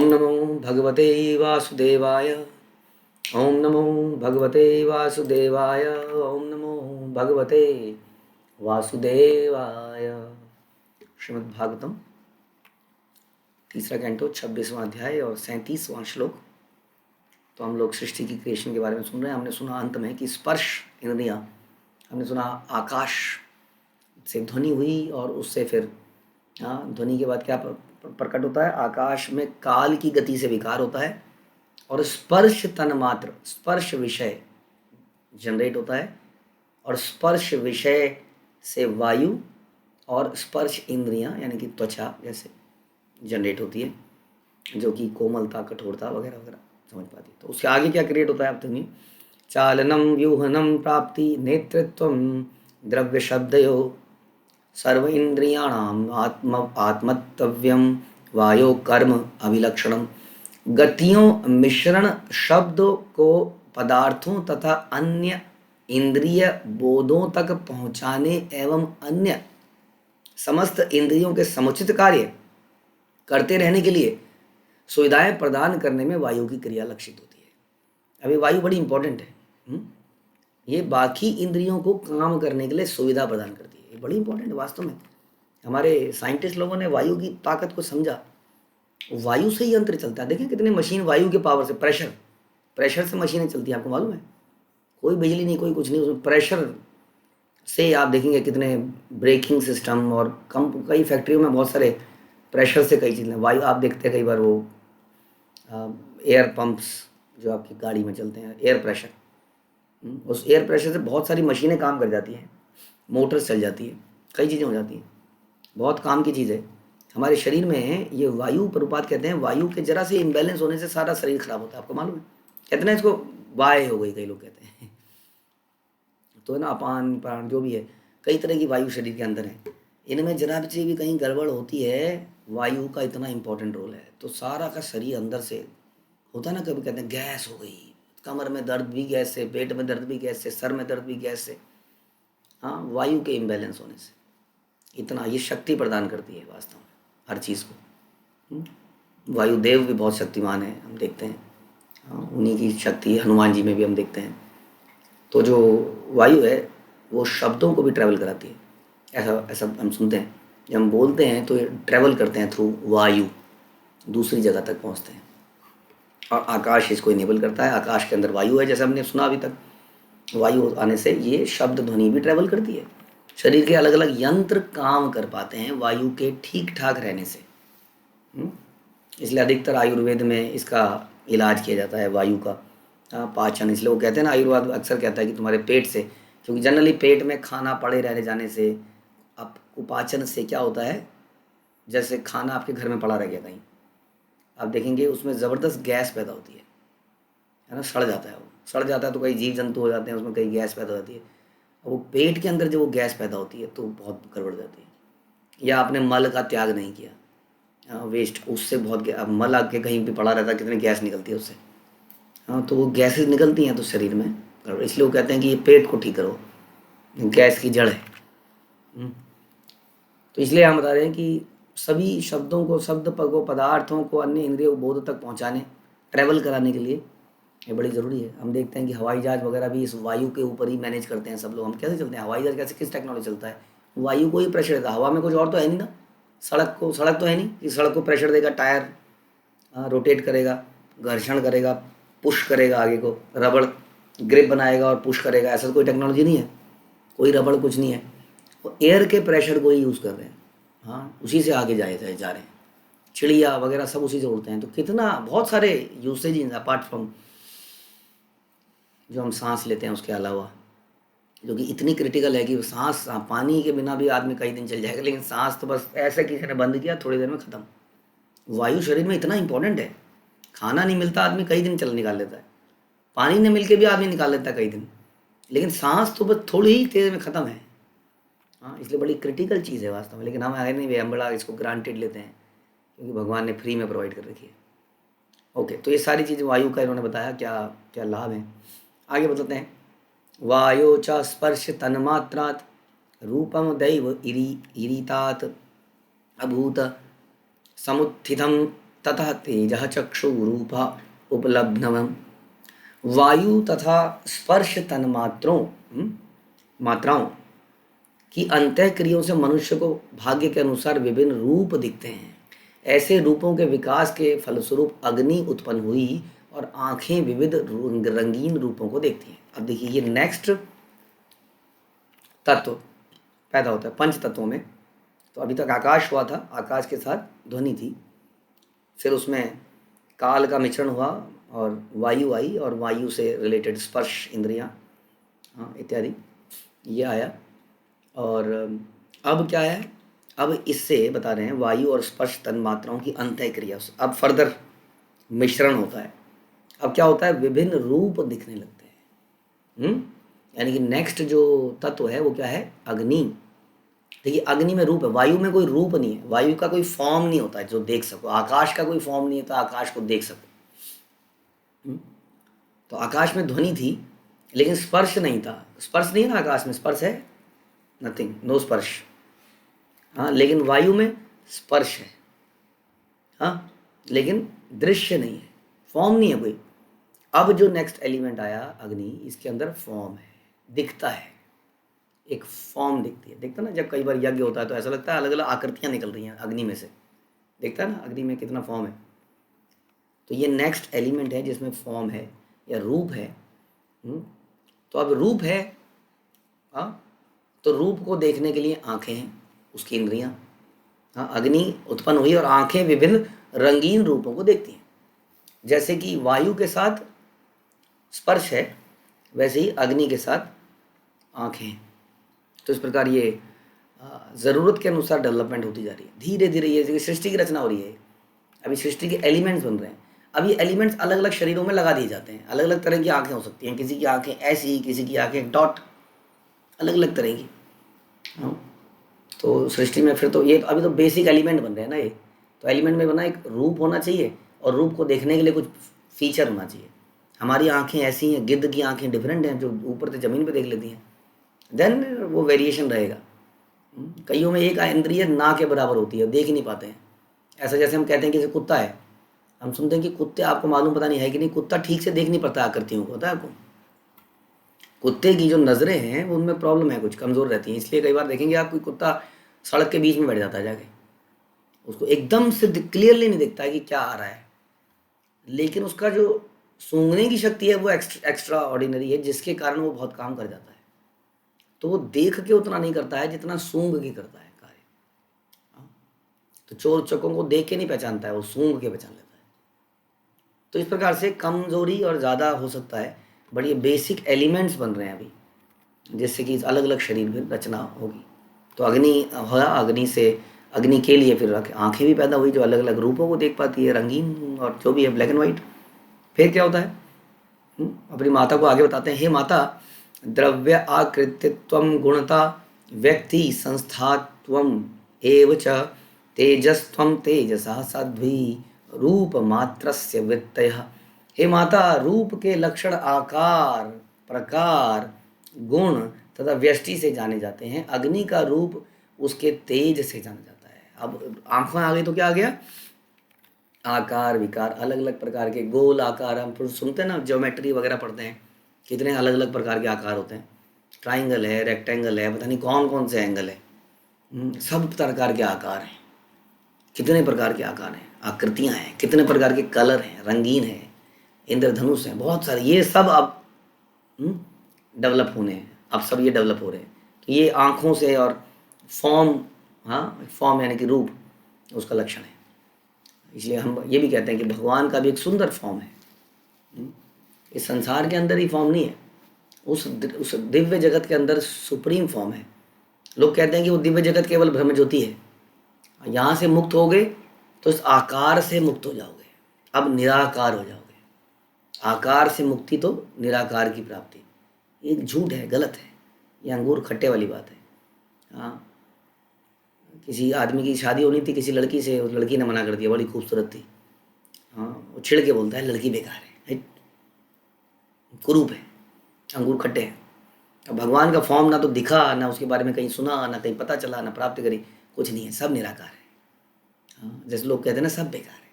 नमो भगवते वासुदेवाय। ओम नमो भगवते वासुदेवाय। ओम नमो भगवते वासुदेवाय। श्रीमद् भागवतम तीसरा कैंटो 26वां अध्याय और 37वां श्लोक। तो हम लोग सृष्टि की क्रिएशन के बारे में सुन रहे हैं। हमने सुना अंत में कि स्पर्श इंद्रियां, हमने सुना आकाश से ध्वनि हुई और उससे फिर ध्वनि के बाद क्या प्रकट होता है? आकाश में काल की गति से विकार होता है और स्पर्श तन मात्र, स्पर्श विषय जनरेट होता है और स्पर्श विषय से वायु और स्पर्श इंद्रियां यानी कि त्वचा जैसे जनरेट होती है, जो कि कोमलता, कठोरता वगैरह वगैरह समझ पाती है। तो उसके आगे क्या क्रिएट होता है? अब तक चालनम व्यूहनम प्राप्ति नेतृत्वम द्रव्य शब्दयो सर्व इंद्रियाणाम आत्मत्तव्यम वायो कर्म अभिलक्षणम। गतियों मिश्रण शब्दों को पदार्थों तथा अन्य इंद्रिय बोधों तक पहुंचाने एवं अन्य समस्त इंद्रियों के समुचित कार्य करते रहने के लिए सुविधाएं प्रदान करने में वायु की क्रिया लक्षित होती है। अभी वायु बड़ी इंपॉर्टेंट है। ये बाकी इंद्रियों को काम करने के लिए सुविधा प्रदान करती है। ये बड़ी इंपॉर्टेंट है वास्तव में। हमारे साइंटिस्ट लोगों ने वायु की ताकत को समझा। वायु से ही यंत्र चलता है। देखें कितने मशीन वायु के पावर से, प्रेशर से मशीनें चलती हैं। आपको मालूम है? कोई बिजली नहीं, कोई कुछ नहीं, उसमें प्रेशर से आप देखेंगे कितने ब्रेकिंग सिस्टम और कई फैक्ट्रियों में बहुत सारे प्रेशर से कई चीज़ें। वायु आप देखते हैं कई बार वो एयर पंप्स जो आपकी गाड़ी में चलते हैं, एयर प्रेशर, उस एयर प्रेशर से बहुत सारी मशीनें काम कर जाती हैं, मोटर्स चल जाती है, कई चीज़ें हो जाती हैं। बहुत काम की चीज़ है। हमारे शरीर में ये वायु प्रनुपात कहते हैं। वायु के जरा से इम्बैलेंस होने से सारा शरीर खराब होता है। आपको मालूम है? कहते हैं इसको वाय हो गई, कई लोग कहते हैं। तो है ना, अपान प्राण जो भी है, कई तरह की वायु शरीर के अंदर है। इनमें जरा से भी कहीं गड़बड़ होती है, वायु का इतना इंपॉर्टेंट रोल है। तो सारा का शरीर अंदर से होता है ना, कभी कहते हैं गैस हो गई, कमर में दर्द भी गैस से, पेट में दर्द भी गैस से, सर में दर्द भी गैस से। हाँ, वायु के इम्बैलेंस होने से इतना ये शक्ति प्रदान करती है वास्तव में हर चीज़ को। वायुदेव भी बहुत शक्तिमान है, हम देखते हैं। हाँ, उन्हीं की शक्ति हनुमान जी में भी हम देखते हैं। तो जो वायु है वो शब्दों को भी ट्रैवल कराती है। ऐसा ऐसा हम सुनते हैं, जब हम बोलते हैं तो ये ट्रैवल करते हैं थ्रू वायु, दूसरी जगह तक पहुंचते हैं। और आकाश इसको इनेबल करता है। आकाश के अंदर वायु है, जैसे हमने सुना अभी तक। वायु आने से ये शब्द ध्वनि भी ट्रैवल करती है। शरीर के अलग अलग यंत्र काम कर पाते हैं वायु के ठीक ठाक रहने से। इसलिए अधिकतर आयुर्वेद में इसका इलाज किया जाता है, वायु का पाचन। इसलिए वो कहते हैं ना, आयुर्वेद अक्सर कहता है कि तुम्हारे पेट से, क्योंकि जनरली पेट में खाना पड़े रहने जाने से आपको पाचन से क्या होता है, जैसे खाना आपके घर में पड़ा रह गया कहीं, आप देखेंगे उसमें ज़बरदस्त गैस पैदा होती है ना, सड़ जाता है। वो सड़ जाता है तो कई जीव जंतु हो जाते हैं, उसमें कई गैस पैदा होती है। और वो पेट के अंदर जब वो गैस पैदा होती है तो बहुत गड़बड़ जाती है। या आपने मल का त्याग नहीं किया, वेस्ट, उससे बहुत अब मल आके कहीं भी पड़ा रहता है, कितनी गैस निकलती है उससे। हाँ, तो वो गैसेज निकलती हैं तो शरीर में गड़बड़। इसलिए वो कहते हैं कि ये पेट को ठीक करो, गैस की जड़ है। तो इसलिए हम बता रहे हैं कि सभी शब्दों को, शब्द को, पदार्थों को अन्य इंद्रिय बोध तक पहुंचाने, ट्रैवल कराने के लिए ये बड़ी ज़रूरी है। हम देखते हैं कि हवाई जहाज़ वगैरह भी इस वायु के ऊपर ही मैनेज करते हैं सब लोग। हम कैसे चलते हैं हवाई जहाज़, कैसे, किस टेक्नोलॉजी चलता है? वायु को ही प्रेशर देता है। हवा में कुछ और तो है नहीं ना। सड़क तो है नहीं कि सड़क को प्रेशर देगा, टायर रोटेट करेगा, घर्षण करेगा, पुश करेगा आगे को, रबड़ ग्रिप बनाएगा और पुश करेगा। ऐसा कोई टेक्नोलॉजी नहीं है, कोई रबड़ कुछ नहीं है। वो एयर के प्रेशर को ही यूज़ कर रहे हैं। हाँ, उसी से आगे जा रहे हैं। चिड़िया वगैरह सब उसी से उड़ते हैं। तो कितना, बहुत सारे यूसेज अपार्ट फ्रॉम जो हम सांस लेते हैं उसके अलावा, जो कि इतनी क्रिटिकल है कि सांस, पानी के बिना भी आदमी कई दिन चल जाएगा, लेकिन सांस तो बस ऐसे किसी ने बंद किया, थोड़ी देर में ख़त्म। वायु शरीर में इतना इंपॉर्टेंट है। खाना नहीं मिलता, आदमी कई दिन निकाल लेता है। पानी नहीं मिल के भी आदमी निकाल लेता है कई दिन, लेकिन सांस तो बस थोड़ी ही देर में ख़त्म है। हाँ, इसलिए बड़ी क्रिटिकल चीज़ है वास्तव में। लेकिन हम आगे नहीं, हम बड़ा इसको ग्रांटेड लेते हैं क्योंकि भगवान ने फ्री में प्रोवाइड कर रखी है। ओके, तो ये सारी चीज़ वायु का इन्होंने बताया क्या क्या लाभ हैं। आगे बताते हैं। वायो च स्पर्श तन्मात्रात् रूपम दैव इरीतात अभूत समुत्थितम तथा तेजः चक्षुरूपा उपलब्धम वायु तथा स्पर्श तन्मात्रों मात्राओं की अंतःक्रियाओं से मनुष्य को भाग्य के अनुसार विभिन्न रूप दिखते हैं। ऐसे रूपों के विकास के फलस्वरूप अग्नि उत्पन्न हुई और आंखें विविध रंगीन रूपों को देखती हैं। अब देखिए ये नेक्स्ट तत्व पैदा होता है पंच तत्वों में। तो अभी तक आकाश हुआ था, आकाश के साथ ध्वनि थी, फिर उसमें काल का मिश्रण हुआ और वायु आई, और वायु से रिलेटेड स्पर्श इंद्रियां, हाँ, इत्यादि ये आया। और अब क्या है, अब इससे बता रहे हैं वायु और स्पर्श तन मात्राओं की अंतःक्रिया, अब फर्दर मिश्रण होता है। अब क्या होता है, विभिन्न रूप दिखने लगते हैं। यानी कि नेक्स्ट जो तत्व है वो क्या है, अग्नि। देखिए अग्नि में रूप है, वायु में कोई रूप नहीं है, वायु का कोई फॉर्म नहीं होता है जो देख सको, आकाश का कोई फॉर्म नहीं है तो आकाश को देख सको। तो आकाश में ध्वनि थी लेकिन स्पर्श नहीं था, स्पर्श नहीं है ना आकाश में, स्पर्श है नथिंग, नो स्पर्श। हाँ, लेकिन वायु में स्पर्श है, हाँ, लेकिन दृश्य नहीं है, फॉर्म नहीं है कोई। अब जो नेक्स्ट एलिमेंट आया अग्नि, इसके अंदर फॉर्म है, दिखता है, एक फॉर्म दिखती है। देखता ना जब कई बार यज्ञ होता है तो ऐसा लगता है अलग अलग आकृतियां निकल रही हैं अग्नि में से, देखता है ना अग्नि में कितना फॉर्म है। तो ये नेक्स्ट एलिमेंट है जिसमें फॉर्म है या रूप है। तो अब रूप है, हाँ, तो रूप को देखने के लिए आंखें हैं, उसकी इंद्रियां। हाँ, अग्नि उत्पन्न हुई और आंखें विभिन्न रंगीन रूपों को देखती हैं। जैसे कि वायु के साथ स्पर्श है वैसे ही अग्नि के साथ आंखें हैं। तो इस प्रकार ये ज़रूरत के अनुसार डेवलपमेंट होती जा रही है धीरे धीरे। ये सृष्टि की रचना हो रही है, अभी सृष्टि के एलिमेंट्स बन रहे हैं। अब ये एलिमेंट्स अलग अलग शरीरों में लगा दिए जाते हैं, अलग अलग तरह की आंखें हो सकती हैं, किसी की आंखें ऐसी, किसी की आंखें डॉट, अलग अलग तरह की। हाँ, तो सृष्टि में फिर तो ये अभी तो बेसिक एलिमेंट बन रहे हैं ना ये। तो एलिमेंट में बना एक रूप होना चाहिए और रूप को देखने के लिए कुछ फीचर होना चाहिए। हमारी आंखें ऐसी हैं, गिद्ध की आंखें डिफरेंट हैं जो ऊपर से ज़मीन पे देख लेती हैं, देन वो वेरिएशन रहेगा। कईयों में एक इंद्रिय ना के बराबर होती है, देख ही नहीं पाते हैं। ऐसा जैसे हम कहते हैं कि कुत्ता है, हम सुनते हैं कि कुत्ते, आपको मालूम पता नहीं है कि नहीं, कुत्ता ठीक से देख नहीं पाता आकृतियों को, पता है आपको। कुत्ते की जो नज़रें हैं उनमें प्रॉब्लम है, कुछ कमज़ोर रहती हैं, इसलिए कई बार देखेंगे आप कोई कुत्ता सड़क के बीच में बैठ जाता है जाके, उसको एकदम से क्लियरली नहीं दिखता है कि क्या आ रहा है, लेकिन उसका जो सूंघने की शक्ति है वो एक्स्ट्रा ऑर्डिनरी है, जिसके कारण वो बहुत काम कर जाता है। तो वो देख के उतना नहीं करता है जितना सूंघ के करता है कार्य। तो चोर चक्कों को देख के नहीं पहचानता है, वो सूंघ के पहचान लेता है। तो इस प्रकार से कमजोरी और ज़्यादा हो सकता है, बट ये बेसिक एलिमेंट्स बन रहे हैं अभी, जिससे कि अलग अलग शरीर में रचना होगी। तो अग्नि हुआ, अग्नि से, अग्नि के लिए फिर आंखें भी पैदा हुई जो अलग अलग रूपों को देख पाती है, रंगीन और जो भी है, ब्लैक एंड वाइट। फिर क्या होता है, अपनी माता को आगे बताते हैं, हे माता, द्रव्य आकृतित्वं गुणता व्यक्ति संस्थात्वं एव च तेजस्त्वं तेजसा साध्वी रूप मात्रस्य वृत्तयः। हे माता, रूप के लक्षण आकार, प्रकार, गुण तथा व्यष्टि से जाने जाते हैं। अग्नि का रूप उसके तेज से जाना जाता है। अब आंखों आ गई तो क्या आ गया, आकार विकार, अलग अलग प्रकार के गोल आकार। हम फिर सुनते हैं ना, ज्योमेट्री वगैरह पढ़ते हैं, कितने अलग अलग प्रकार के आकार होते हैं, ट्राइंगल है, रेक्टेंगल है, पता नहीं कौन कौन से एंगल है, सब प्रकार के आकार हैं, कितने प्रकार के आकार हैं, आकृतियां हैं, कितने प्रकार के कलर हैं, रंगीन है, इंद्रधनुष हैं, बहुत सारे। ये सब अब डेवलप होने हैं, अब सब ये डेवलप हो रहे हैं। तो ये आँखों से और फॉर्म, हाँ, फॉर्म यानी कि रूप उसका लक्षण है। इसलिए हम ये भी कहते हैं कि भगवान का भी एक सुंदर फॉर्म है। इस संसार के अंदर ही फॉर्म नहीं है, उस दिव्य जगत के अंदर सुप्रीम फॉर्म है। लोग कहते हैं कि वो दिव्य जगत केवल ब्रह्म ज्योति है, यहाँ से मुक्त हो गए तो इस आकार से मुक्त हो जाओगे, अब निराकार हो जाओगे। आकार से मुक्ति तो निराकार की प्राप्ति, ये झूठ है, गलत है, ये अंगूर खट्टे वाली बात है। हाँ, किसी आदमी की शादी होनी थी किसी लड़की से, उस लड़की ने मना कर दिया, बड़ी खूबसूरत थी। हाँ, वो छिड़ के बोलता है लड़की बेकार है, कुरूप है, अंगूर खट्टे हैं। अब भगवान का फॉर्म ना तो दिखा, ना उसके बारे में कहीं सुना, ना कहीं पता चला, ना प्राप्त करी, कुछ नहीं है, सब निराकार है। हाँ, जैसे लोग कहते हैं ना सब बेकार है,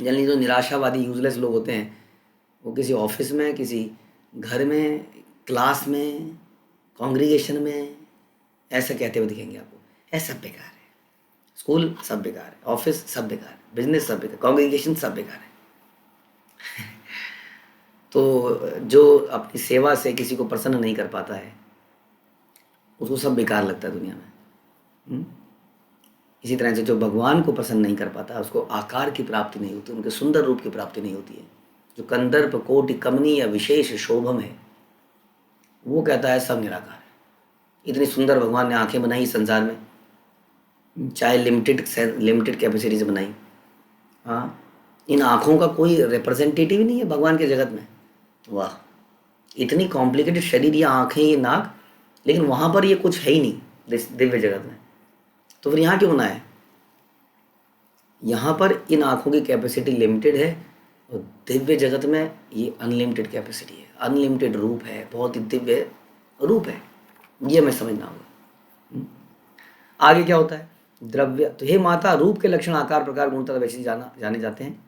जनरली जो निराशावादी यूजलेस लोग होते हैं वो किसी ऑफिस में, किसी घर में, क्लास में, कॉन्ग्रीगेशन में ऐसा कहते हुए दिखेंगे आपको, ऐसा सब बेकार है, स्कूल सब बेकार है, ऑफिस सब बेकार है, बिजनेस सब बेकार, कॉन्ग्रीगेशन सब बेकार है। तो जो अपनी सेवा से किसी को प्रसन्न नहीं कर पाता है उसको सब बेकार लगता है दुनिया में। हम्म? इसी तरह से जो भगवान को प्रसन्न नहीं कर पाता उसको आकार की प्राप्ति नहीं होती, उनके सुंदर रूप की प्राप्ति नहीं होती है। जो कंदर्प कोटि कमनी या विशेष शोभम है वो कहता है सब निराकार है। इतनी सुंदर भगवान ने आंखें बनाई संसार में, चाहे लिमिटेड कैपेसिटी से बनाई। हाँ, इन आँखों का कोई रिप्रेजेंटेटिव ही नहीं है भगवान के जगत में। वाह, इतनी कॉम्प्लिकेटेड शरीर, ये आँखें, ये नाक, लेकिन वहाँ पर ये कुछ है ही नहीं दिव्य जगत में। तो फिर यहाँ क्यों होना है? यहाँ पर इन आँखों की कैपेसिटी लिमिटेड है और दिव्य जगत में ये अनलिमिटेड कैपेसिटी है, अनलिमिटेड रूप है, बहुत ही दिव्य रूप है। ये हमें समझना होगा। आगे क्या होता है? द्रव्य। तो हे माता, रूप के लक्षण आकार प्रकार गुण तथा वैसे जाने जाते हैं।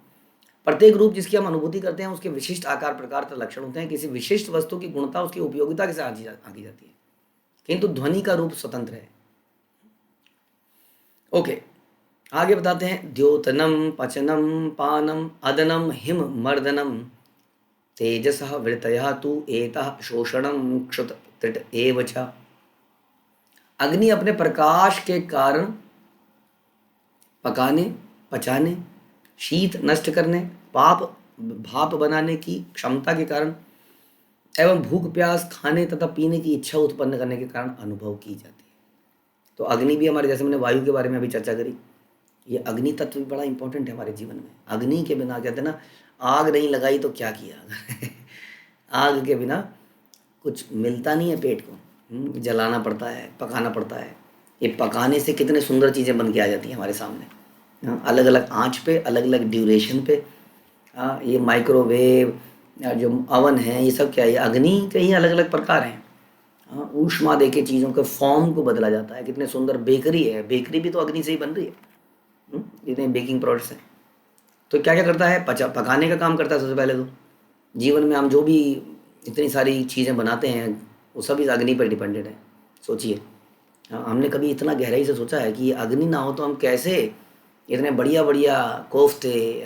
प्रत्येक रूप जिसकी हम अनुभूति करते हैं उसके विशिष्ट आकार प्रकार तथा लक्षण होते हैं। किसी विशिष्ट वस्तु की गुणता उसकी उपयोगिता के साथ आंकी जाती है, किंतु ध्वनि का रूप स्वतंत्र है। ओके, आगे बताते हैं। द्योतनम पचनम पानम अदनम हिम मर्दनम तेजसः वृतयः तु एतः शोषणम क्षुत त्रिट एव च। अग्नि अपने प्रकाश के कारण पकाने, पचाने, शीत नष्ट करने, भाप बनाने की क्षमता के कारण एवं भूख प्यास खाने तथा पीने की इच्छा उत्पन्न करने के कारण अनुभव की जाती है। तो अग्नि भी हमारे, जैसे मैंने वायु के बारे में अभी चर्चा करी, ये अग्नि तत्व भी बड़ा इंपॉर्टेंट है हमारे जीवन में। अग्नि के बिना, कहते हैं ना, आग नहीं लगाई तो क्या किया। आग के बिना कुछ मिलता नहीं है पेट को, जलाना पड़ता है, पकाना पड़ता है। ये पकाने से कितने सुंदर चीज़ें बन के आ जाती हैं हमारे सामने, अलग अलग आंच पे, अलग अलग ड्यूरेशन पे। ये माइक्रोवेव या जो अवन है, ये सब क्या है? अग्नि के ही अलग अलग प्रकार हैं। ऊष्मा दे के चीज़ों के फॉर्म को बदला जाता है। कितने सुंदर बेकरी है, बेकरी भी तो अग्नि से ही बन रही है। जितने बेकिंग प्रोडक्ट्स हैं, तो क्या क्या करता है? पकाने का काम करता है सबसे पहले तो। जीवन में हम जो भी इतनी सारी चीज़ें बनाते हैं वो सब इस अग्नि पर डिपेंडेड है। सोचिए, हमने कभी इतना गहराई से सोचा है कि ये अग्नि ना हो तो हम कैसे इतने बढ़िया बढ़िया कोफ्ते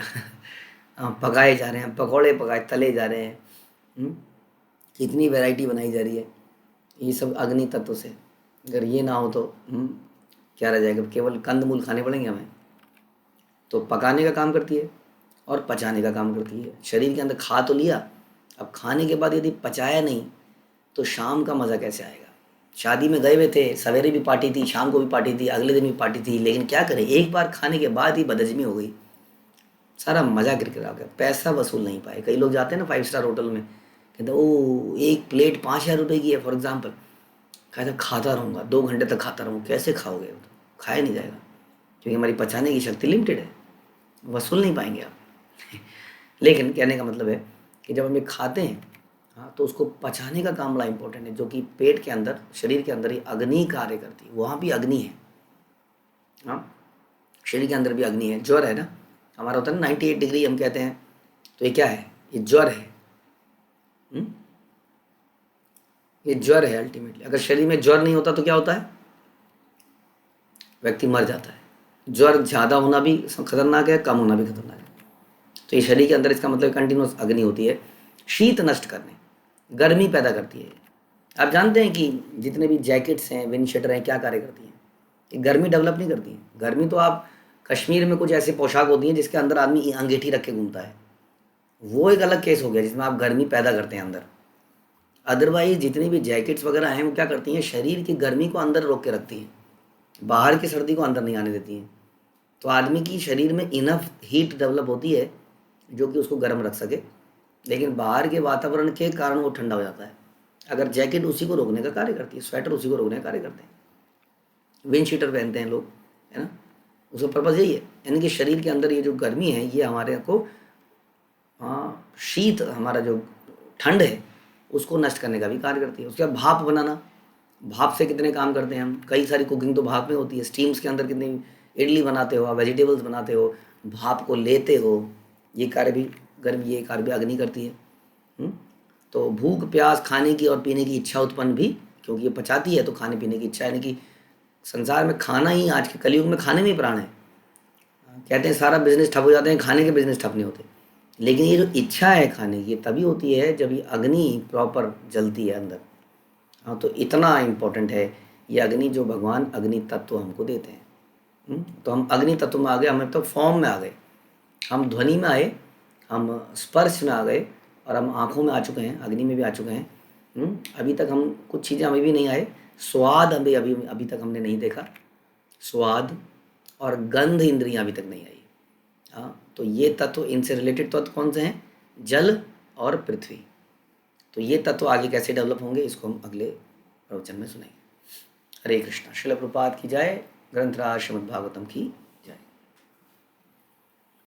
पकाए जा रहे हैं, पकौड़े पकाए तले जा रहे हैं, कितनी वैरायटी बनाई जा रही है, ये सब अग्नि तत्व से। अगर ये ना हो तो क्या रह जाएगा? केवल कंदमूल खाने पड़ेंगे हमें। तो पकाने का काम करती है और पचाने का काम करती है। शरीर के अंदर खा तो लिया, अब खाने के बाद यदि पचाया नहीं तो शाम का मज़ा कैसे आएगा? शादी में गए हुए थे, सवेरे भी पार्टी थी, शाम को भी पार्टी थी, अगले दिन भी पार्टी थी, लेकिन क्या करें, एक बार खाने के बाद ही बदहजमी हो गई, सारा मज़ा किरकिरा गया, पैसा वसूल नहीं पाए। कई लोग जाते हैं ना 5 स्टार होटल में, कहते ओ एक प्लेट 5,000 रुपये की है फॉर एग्जाम्पल, कहते खाता रहूँगा, 2 घंटे तक खाता रहूँ। कैसे खाओगे? तो खाया नहीं जाएगा, क्योंकि हमारी पचाने की शक्ति लिमिटेड है, वसूल नहीं पाएंगे आप। लेकिन कहने का मतलब है कि जब हम ये खाते हैं, हाँ, तो उसको पचाने का काम बड़ा इंपॉर्टेंट है, जो कि पेट के अंदर, शरीर के अंदर ही अग्नि कार्य करती है। वहाँ भी अग्नि है, हाँ, शरीर के अंदर भी अग्नि है। ज्वर है ना हमारा, होता है ना 98 डिग्री हम कहते हैं, तो ये क्या है? ये ज्वर है। ये ज्वर है अल्टीमेटली। अगर शरीर में ज्वर नहीं होता तो क्या होता है? व्यक्ति मर जाता है। ज्वर ज़्यादा होना भी खतरनाक है, कम होना भी खतरनाक है। तो ये शरीर के अंदर, इसका मतलब कंटिन्यूस अग्नि होती है। शीत नष्ट करने, गर्मी पैदा करती है। आप जानते हैं कि जितने भी जैकेट्स हैं, विंड शीटर हैं, क्या कार्य करती हैं? ये गर्मी डेवलप नहीं करती हैं। गर्मी तो आप कश्मीर में कुछ ऐसे पोशाक होती हैं जिसके अंदर आदमी अंगीठी रख के घूमता है, वो एक अलग केस हो गया जिसमें आप गर्मी पैदा करते हैं अंदर। अदरवाइज जितनी भी जैकेट्स वगैरह हैं वो क्या करती हैं? शरीर की गर्मी को अंदर रोक के रखती हैं, बाहर की सर्दी को अंदर नहीं आने देती हैं। तो आदमी की शरीर में इनफ हीट डेवलप होती है जो कि उसको गर्म रख सके, लेकिन बाहर के वातावरण के कारण वो ठंडा हो जाता है। अगर जैकेट उसी को रोकने का कार्य करती है, स्वेटर उसी को रोकने का कार्य करते हैं, विंड शीटर पहनते हैं लोग, है ना, उसका पर्पज़ यही है। यानी कि शरीर के अंदर ये जो गर्मी है ये हमारे को, हाँ, शीत, हमारा जो ठंड है उसको नष्ट करने का भी कार्य करती है। उसके बाद भाप बनाना, भाप से कितने काम करते हैं हम, कई सारी कुकिंग तो भाप में होती है। स्टीम्स के अंदर कितनी इडली बनाते हो, वेजिटेबल्स बनाते हो, भाप को लेते हो, ये कार्य भी गर्मी, ये कार्य भी अग्नि करती है। तो भूख प्यास, खाने की और पीने की इच्छा उत्पन्न भी, क्योंकि ये पचाती है तो खाने पीने की इच्छा, यानी कि संसार में खाना ही, आज के कलयुग में खाने में ही प्राण है। कहते हैं सारा बिजनेस ठप हो जाते हैं, खाने के बिजनेस ठप नहीं होते। लेकिन ये जो इच्छा है खाने की, ये तभी होती है जब ये अग्नि प्रॉपर जलती है अंदर। हाँ, तो इतना इम्पोर्टेंट है ये अग्नि, जो भगवान अग्नि तत्व हमको देते हैं। तो हम अग्नि तत्व में आ गए, हम तो फॉर्म में आ गए, हम ध्वनि में आए, हम स्पर्श में आ गए, और हम आँखों में आ चुके हैं, अग्नि में भी आ चुके हैं। अभी तक हम कुछ चीज़ें अभी भी नहीं आए, स्वाद अभी अभी अभी तक हमने नहीं देखा, स्वाद और गंध इंद्रियां अभी तक नहीं आई। हाँ, तो ये तत्व, इनसे रिलेटेड तत्व कौन से हैं? जल और पृथ्वी। तो ये तत्व आगे कैसे डेवलप होंगे, इसको हम अगले प्रवचन में सुनेंगे। हरे कृष्णा। श्रील प्रभुपाद की जय। ग्रंथराज श्रीमद् भागवतम की